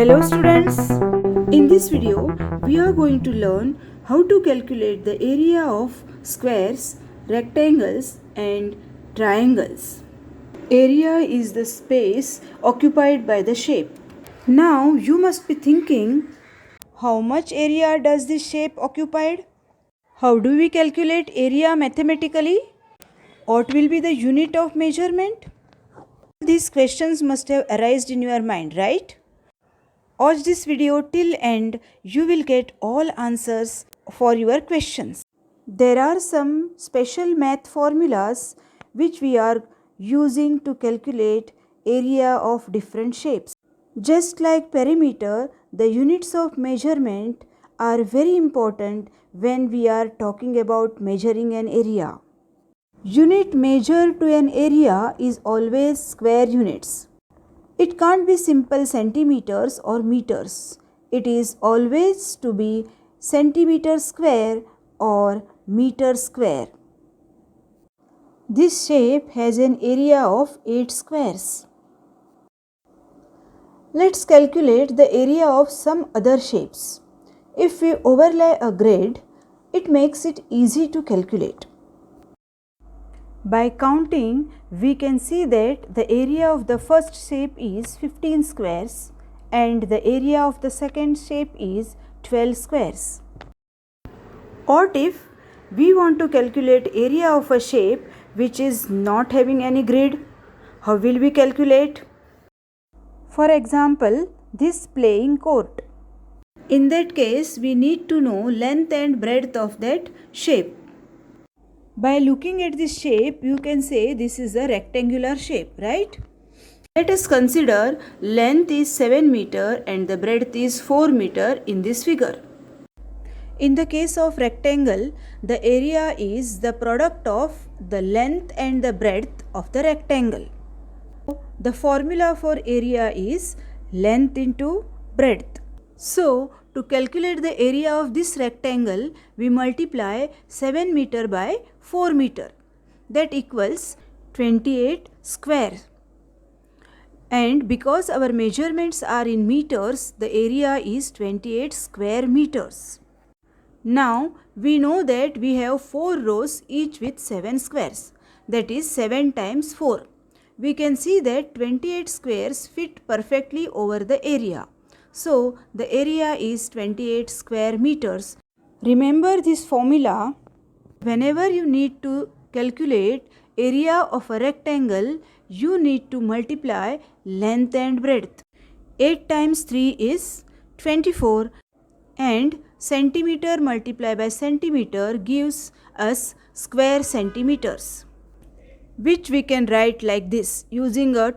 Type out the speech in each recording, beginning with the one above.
Hello students, in this video we are going to learn how to calculate the area of squares, rectangles and triangles. Area is the space occupied by the shape. Now you must be thinking, how much area does this shape occupied? How do we calculate area mathematically? What will be the unit of measurement? These questions must have arisen in your mind, right? Watch this video till end, you will get all answers for your questions. There are some special math formulas which we are using to calculate area of different shapes. Just like perimeter, the units of measurement are very important when we are talking about measuring an area. Unit measured to an area is always square units. It can't be simple centimeters or meters. It is always to be centimeter square or meter square. This shape has an area of 8 squares. Let's calculate the area of some other shapes. If we overlay a grid, it makes it easy to calculate. By counting, we can see that the area of the first shape is 15 squares and the area of the second shape is 12 squares. What if we want to calculate area of a shape which is not having any grid? How will we calculate? For example, this playing court. In that case, we need to know length and breadth of that shape. By looking at this shape, you can say this is a rectangular shape, right? Let us consider length is 7 meter and the breadth is 4 meter in this figure. In the case of rectangle, the area is the product of the length and the breadth of the rectangle. The formula for area is length into breadth. So, to calculate the area of this rectangle, we multiply 7 meter by 4 meter. That equals 28 square. And because our measurements are in meters, the area is 28 square meters. Now, we know that we have 4 rows each with 7 squares. That is 7 times 4. We can see that 28 squares fit perfectly over the area. So, the area is 28 square meters. Remember this formula. Whenever you need to calculate area of a rectangle, you need to multiply length and breadth. 8 times 3 is 24 and centimeter multiplied by centimeter gives us square centimeters, which we can write like this using a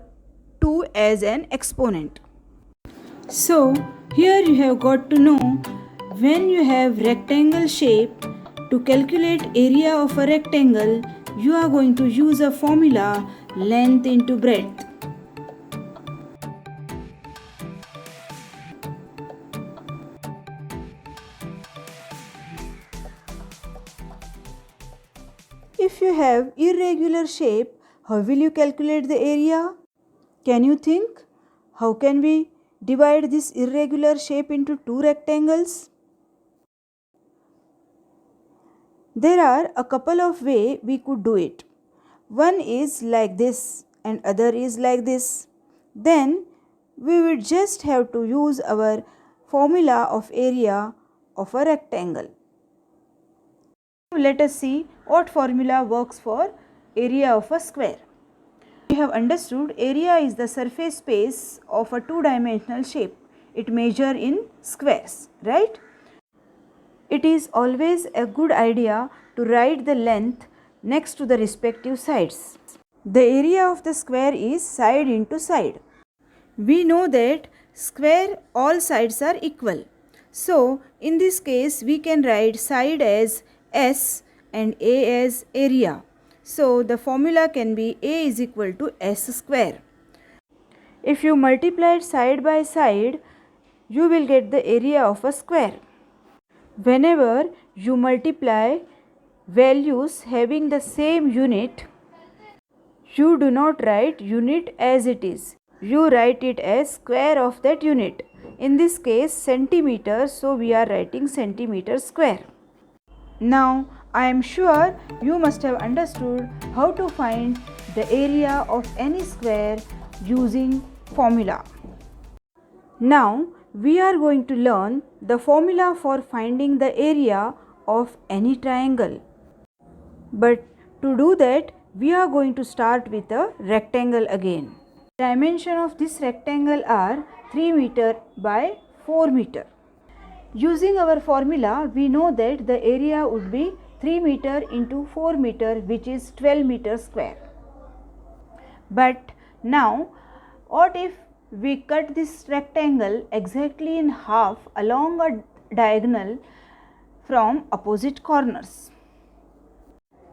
2 as an exponent. So, here you have got to know, when you have rectangle shape, to calculate area of a rectangle, you are going to use a formula length into breadth. If you have irregular shape, how will you calculate the area? Can you think? How can we divide this irregular shape into two rectangles? There are a couple of ways we could do it. One is like this and other is like this. Then we would just have to use our formula of area of a rectangle. Let us see what formula works for area of a square. We have understood area is the surface space of a two-dimensional shape. It measures in squares, right? It is always a good idea to write the length next to the respective sides. The area of the square is side into side. We know that square all sides are equal. So, in this case, we can write side as S and A as area. So, the formula can be A is equal to S square. If you multiply it side by side, you will get the area of a square. Whenever you multiply values having the same unit, you do not write unit as it is. You write it as square of that unit. In this case centimeter, so we are writing centimeter square. Now I am sure you must have understood how to find the area of any square using formula. Now we are going to learn the formula for finding the area of any triangle. But to do that, we are going to start with a rectangle again. Dimension of this rectangle are 3 meter by 4 meter. Using our formula, we know that the area would be 3 meter into 4 meter, which is 12 meter square. But now, what if we cut this rectangle exactly in half along a diagonal from opposite corners?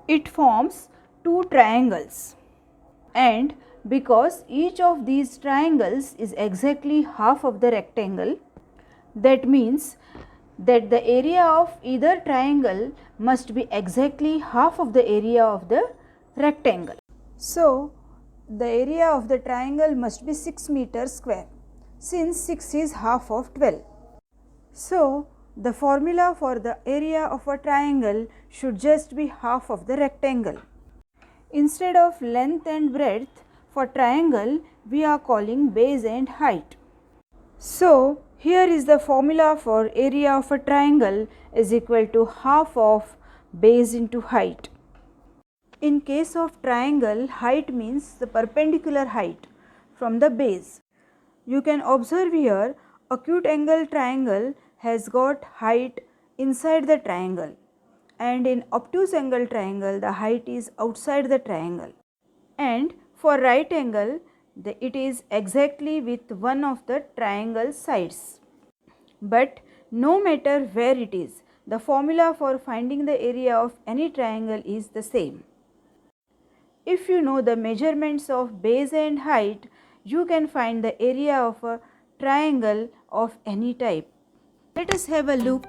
It forms two triangles, and because each of these triangles is exactly half of the rectangle, that means that the area of either triangle must be exactly half of the area of the rectangle. So, the area of the triangle must be 6 meters square, since 6 is half of 12. So, the formula for the area of a triangle should just be half of the rectangle. Instead of length and breadth, for triangle we are calling base and height. So, here is the formula for area of a triangle is equal to half of base into height. In case of triangle, height means the perpendicular height from the base. You can observe here acute angle triangle has got height inside the triangle, and in obtuse angle triangle the height is outside the triangle, and for right angle it is exactly with one of the triangle sides. But no matter where it is, the formula for finding the area of any triangle is the same. If you know the measurements of base and height, you can find the area of a triangle of any type. Let us have a look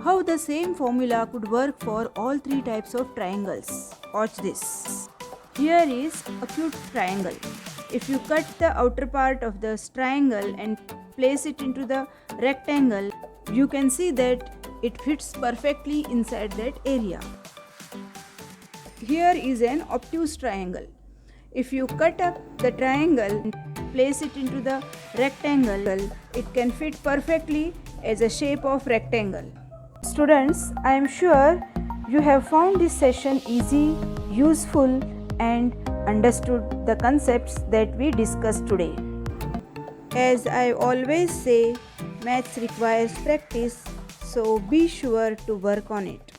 how the same formula could work for all three types of triangles. Watch this. Here is acute triangle. If you cut the outer part of this triangle and place it into the rectangle, you can see that it fits perfectly inside that area. Here is an obtuse triangle. If you cut up the triangle and place it into the rectangle, it can fit perfectly as a shape of rectangle. Students, I am sure you have found this session easy, useful, and understood the concepts that we discussed today. As I always say, maths requires practice, so be sure to work on it.